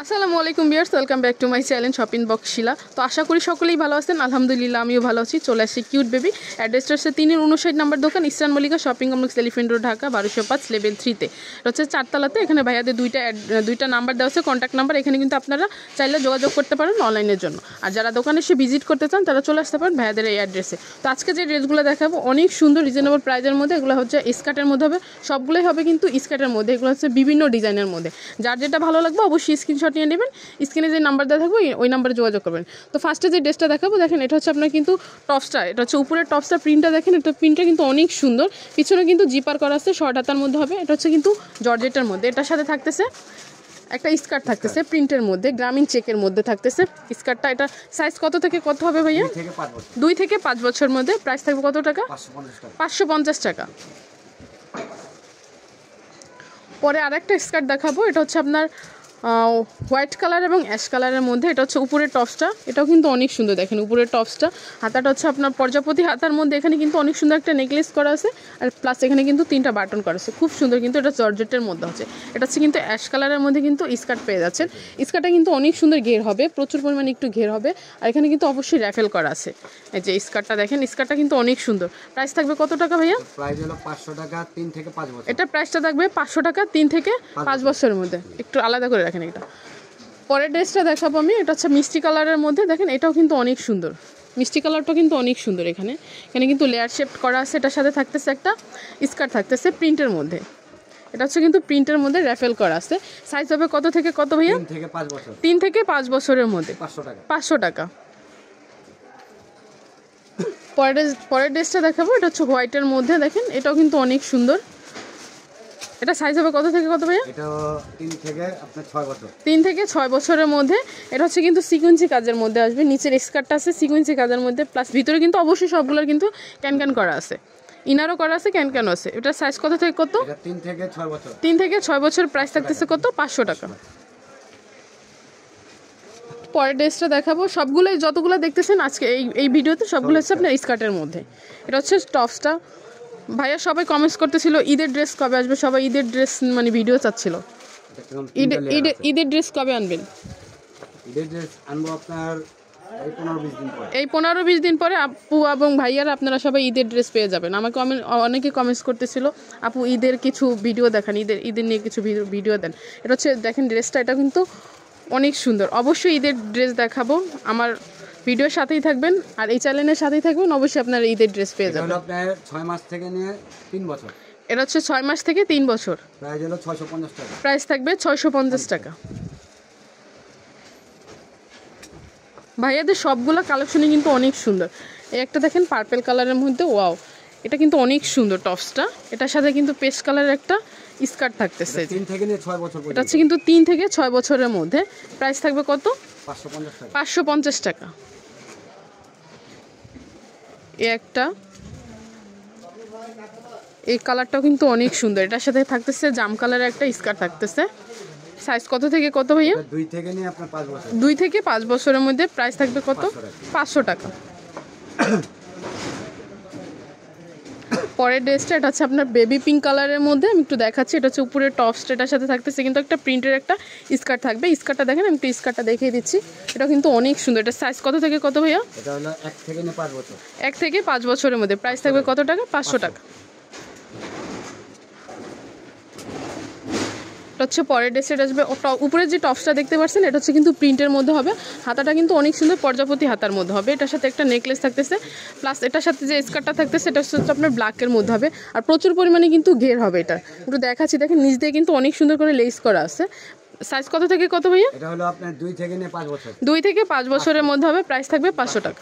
আসসালামু আলাইকুম viewers, welcome back to my channel shopping box Shila. তো আশা করি সকলেই ভালো আছেন। আলহামদুলিল্লাহ আমিও ভালো আছি। চলে আসছি কিউট বেবি। অ্যাড্রেসটা হচ্ছে 3-59 নম্বর দোকান, eastern Mallika shopping complex, elephant road, Dhaka 1205 level 3-তে। এটা হচ্ছে 4 তলাতে। এখানে ভাইয়াদের দুইটা নাম্বার দেওয়া আছে, কন্ট্যাক্ট নাম্বার। এখানে কিন্তু আপনারা চাইলে যোগাযোগ করতে পারেন অনলাইনের জন্য। আর যারা দোকানে এসে ভিজিট করতে চান তারা চলে আসতে পারেন ভাইয়াদের এই অ্যাড্রেসে। তো আজকে যে ড্রেসগুলো দেখাবো অনেক সুন্দর রিজনেবল প্রাইজের মধ্যে। এগুলো হচ্ছে স্কার্টের মধ্যে হবে, সবগুলোই হবে কিন্তু স্কার্টের মধ্যে। এগুলো হচ্ছে বিভিন্ন ডিজাইনের মধ্যে। যার যেটা ভালো লাগবে অবশ্যই স্ক্রিনশট নিয়ে নেবেন। স্ক্রিনে যে নাম্বার দেওয়া থাকবে ওই নাম্বারে যোগাযোগ করবেন। তো ফার্স্টে যে ড্রেসটা দেখাবো দেখেন, এটা হচ্ছে আপনার কিন্তু টপসটা। এটা হচ্ছে উপরের টপসটা প্রিন্টটা দেখেন, এটা প্রিন্টটা কিন্তু অনেক সুন্দর। পিছনে কিন্তু জিপার করা আছে, শর্ট হাতার মধ্যে হবে। এটা হচ্ছে কিন্তু জর্জেটের মধ্যে। এটার সাথে থাকতেছে একটা স্কার্ট থাকতেছে প্রিন্টের মধ্যে, গ্রামীণ চেকের মধ্যে থাকতেছে স্কার্টটা। এটা সাইজ কত থেকে কত হবে ভাইয়া? 2 থেকে 5 বছরের মধ্যে। প্রাইস থাকবে কত টাকা? 550 টাকা। পরে আরেকটা স্কার্ট দেখাবো, এটা হচ্ছে আপনার হোয়াইট কালার এবং অ্যাশ কালারের মধ্যে। এটা হচ্ছে উপরের টপসটা, এটাও কিন্তু অনেক সুন্দর। দেখেন উপরের টপসটা, হাতাটা হচ্ছে আপনার প্রজাপতি হাতার মধ্যে। এখানে কিন্তু অনেক সুন্দর একটা নেকলেস করা আছে, আর প্লাস এখানে কিন্তু 3টা বাটন করা আছে, খুব সুন্দর। কিন্তু এটা জর্জেটের মধ্যে হচ্ছে। এটা হচ্ছে কিন্তু অ্যাশ কালারের মধ্যে কিন্তু স্কার্ট পেয়ে যাচ্ছেন। স্কার্টটা কিন্তু অনেক সুন্দর ঘের হবে, প্রচুর পরিমাণে একটু ঘের হবে। আর এখানে কিন্তু অবশ্যই র্যাফেল করা আছে। এই যে স্কার্টটা দেখেন, স্কার্টটা কিন্তু অনেক সুন্দর। প্রাইস থাকবে কত টাকা ভাইয়া? প্রাইস হলো 500 টাকা, 3 থেকে 5 বছর। এটা প্রাইসটা থাকবে 500 টাকা, 3 থেকে 5 বছরের মধ্যে। একটু আলাদা করে রাখেন এটা। পরের ড্রেসটা দেখাবো আমি, এটা হচ্ছে মিষ্টি কালারের মধ্যে। দেখেন এটাও কিন্তু অনেক সুন্দর, মিষ্টি কালারটাও কিন্তু অনেক সুন্দর। এখানে কিন্তু লেয়ার শেপ করা আছে। এটার সাথে থাকতেছে একটা স্কার্ট থাকতেছে প্রিন্টের মধ্যে। এটা হচ্ছে কিন্তু প্রিন্টের মধ্যে র্যাফেল করা আছে। সাইজ হবে কত থেকে কত ভাইয়া? 3 থেকে 5 বছর। 3 থেকে 5 বছরের মধ্যে 500 টাকা। 500 টাকা। পরের ড্রেসটা দেখাবো, এটা হচ্ছে হোয়াইটের মধ্যে। দেখেন এটাও কিন্তু অনেক সুন্দর। এটা সাইজ হবে কত থেকে কত ভাইয়া? এটা 3 থেকে আপনার 6 বছর। 3 থেকে 6 বছরের মধ্যে। এটা হচ্ছে কিন্তু সিকোয়েন্সি কাজের মধ্যে আসবে। নিচের স্কার্টটা আছে সিকোয়েন্সি কাজের মধ্যে, প্লাস ভিতরে কিন্তু অবশ্যই সবগুলোর কিন্তু ক্যান করা আছে, ইনারও করা আছে, ক্যান আছে। এটা সাইজ কত থেকে কত? এটা 3 থেকে 6 বছর। 3 থেকে 6 বছর। প্রাইস থাকতেছে কত? 500 টাকা। পরের ড্রেসটা দেখাবো, সবগুলোই যতগুলো দেখতেছেন আজকে এই ভিডিওতে সবগুলো হচ্ছে আপনার স্কার্টের মধ্যে। এটা হচ্ছে টপসটা। ভাইয়া সবাই কমেন্টস করতেছিল ঈদের ড্রেস কবে আসবে, সবাই ঈদের ড্রেস মানে ভিডিও চাচ্ছিল। ঈদের ড্রেস কবে আনবেন? ঈদের ড্রেস আনবো আপনার এই 15-20 দিন পরে। এই 15-20 দিন পরে আপু এবং ভাইয়ারা আপনারা সবাই ঈদের ড্রেস পেয়ে যাবেন। আমাকে অনেকে কমেন্টস করতেছিল আপু ঈদের কিছু ভিডিও দেখান, ঈদের নিয়ে কিছু ভিডিও দেন। এটা হচ্ছে দেখেন ড্রেসটা, এটা কিন্তু অনেক সুন্দর। অবশ্যই ঈদের ড্রেস দেখাবো, আমার ভিডিওর সাথেই থাকবেন আর এই চ্যানেলের সাথেই থাকবেন। অবশ্যই আপনারা ঈদের ড্রেস পেয়ে যাবেন। এটা আপনার 6 মাস থেকে নিয়ে 3 বছর। এটা হচ্ছে 6 মাস থেকে 3 বছর। প্রাইস হলো 650 টাকা। প্রাইস থাকবে 650 টাকা। ভাইয়াদের সবগুলো কালেকশনই কিন্তু অনেক সুন্দর। এই একটা দেখেন পার্পল কালারের মধ্যে, ওয়াও, এটা কিন্তু অনেক সুন্দর টপসটা। এটার সাথে কিন্তু পেস্ট কালারের একটা স্কার্ট থাকতেছে। 3 থেকে নিয়ে 6 বছর পর্যন্ত। এটা হচ্ছে কিন্তু 3 থেকে 6 বছরের মধ্যে। প্রাইস থাকবে কত? 550 টাকা। 550 টাকা। এই কালারটাও কিন্তু অনেক সুন্দর। এটার সাথে থাকতেছে জাম কালারের একটা স্কার্ট থাকতেছে। সাইজ কত থেকে কত ভাইয়া? 2 থেকে নিয়ে আপনার 5 বছর। 2 থেকে 5 বছরের মধ্যে। প্রাইস থাকবে কত? 500 টাকা। পরের ড্রেসটা, এটা হচ্ছে আপনার বেবি পিঙ্ক কালারের মধ্যে। আমি একটু দেখাচ্ছি। এটা হচ্ছে উপরের টপসটা, এটার সাথে থাকতেছে কিন্তু একটা প্রিন্টের একটা স্কার্ট থাকবে। স্কার্টটা দেখেন, আমি একটু স্কার্টটা দেখিয়ে দিচ্ছি। এটা কিন্তু অনেক সুন্দর। এটা সাইজ কত থেকে কত ভাইয়া? এটা হলো 1 থেকে নিয়ে 5 বছর। 1 থেকে 5 বছরের মধ্যে। প্রাইস থাকবে কত টাকা? 500 টাকা। এটা হচ্ছে পরের ড্রেসে আসবে। উপরের যে টপসটা দেখতে পাচ্ছেন এটা হচ্ছে কিন্তু প্রিন্টের মধ্যে হবে। হাতাটা কিন্তু অনেক সুন্দর প্রজাপতি হাতার মধ্যে হবে। এটার সাথে একটা নেকলেস থাকতেছে, প্লাস এটার সাথে যে স্কার্টটা থাকতেছে এটা হচ্ছে আপনার ব্ল্যাকের মধ্যে হবে। আর প্রচুর পরিমাণে কিন্তু ঘের হবে। এটা একটু দেখাচ্ছি, দেখেন নিচ দিয়ে কিন্তু অনেক সুন্দর করে লেস করা আছে। সাইজ কত থেকে কত ভাইয়া? এটা হলো আপনার 2 থেকে নিয়ে 5 বছর। 2 থেকে 5 বছরের মধ্যে হবে। প্রাইস থাকবে 500 টাকা।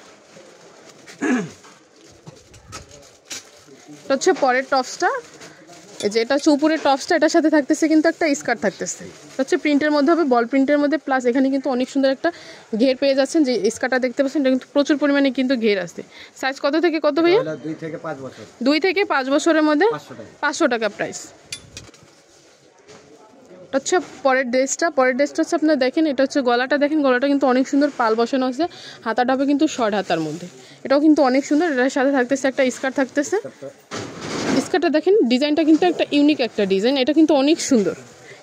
এটা হচ্ছে পরের টপসটা। এই যে এটা হচ্ছে উপরের টপসটা, এটার সাথে থাকতেছে কিন্তু একটা স্কার্ট থাকতেছে। এটা হচ্ছে প্রিন্টের মধ্যে হবে, বল প্রিন্টের মধ্যে, প্লাস এখানে কিন্তু অনেক সুন্দর একটা ঘের পেয়ে যাচ্ছেন। যে স্কার্টটা দেখতে পাচ্ছেন এটা কিন্তু প্রচুর পরিমাণে কিন্তু ঘের আছে। সাইজ কত থেকে কত ভাইয়া? 2 থেকে 5 বছর। 2 থেকে 5 বছরের মধ্যে 500 টাকা প্রাইস। এটা হচ্ছে পরের ড্রেসটা হচ্ছে আপনার দেখেন, এটা হচ্ছে গলাটা দেখেন, গলাটা কিন্তু অনেক সুন্দর পাল বসানো আছে। হাতাটা হবে কিন্তু শর্ট হাতার মধ্যে। এটাও কিন্তু অনেক সুন্দর। এটার সাথে থাকতেছে একটা স্কার্ট থাকতেছে। স্কার্টটা দেখেন, ডিজাইনটা কিন্তু একটা ইউনিক একটা ডিজাইন। এটা কিন্তু অনেক সুন্দর।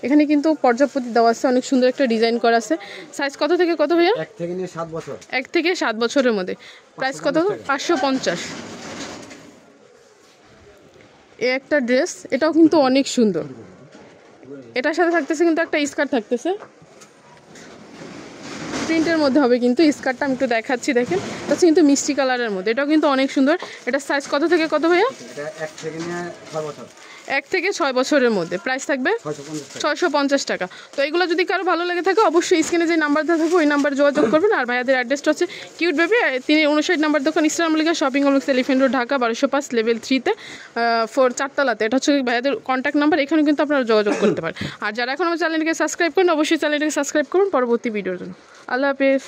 এখানে কিন্তু পর্যাপ্তি দেওয়া আছে, অনেক সুন্দর একটা ডিজাইন করা আছে। সাইজ কত থেকে কত ভাইয়া? 1 থেকে নিয়ে 7 বছর। 1 থেকে 7 বছরের মধ্যে। প্রাইস কত? 550। এই একটা ড্রেস, এটাও কিন্তু অনেক সুন্দর। এটার সাথে থাকতেছে কিন্তু একটা স্কার্ট থাকতেছে, প্রিন্টের মধ্যে হবে কিন্তু স্কার্টটা আমি একটু দেখাচ্ছি। দেখেন এটা হচ্ছে কিন্তু মিষ্টি কালারের মধ্যে, এটাও কিন্তু অনেক সুন্দর। এটা সাইজ কত থেকে কত ভাইয়া? এটা 1 থেকে নিয়ে 6 বছর। 1 থেকে 6 বছরের মধ্যে। প্রাইস থাকবে 650 টাকা। তো এগুলো যদি কারো ভালো লেগে থাকে অবশ্যই স্ক্রিনে যে নাম্বারটা থাকবে ওই নাম্বার যোগাযোগ করবেন। আর ভাইয়াদের অ্যাড্রেসটা হচ্ছে কিউট বেবি 359 নাম্বার দোকান, Islam Mallika shopping complex, elephant road, Dhaka 1205 level 3-তে 4 তলাতে। এটা হচ্ছে ভাইয়াদের কন্ট্যাক্ট নাম্বার, এখানে কিন্তু আপনারা যোগাযোগ করতে পারেন। আর যারা এখন আমার চ্যানেলটিকে সাবস্ক্রাইব করেন অবশ্যই চ্যানেলটিকে সাবস্ক্রাইব করুন পরবর্তী ভিডিওর জন্য। আল্লাহ হাফেজ।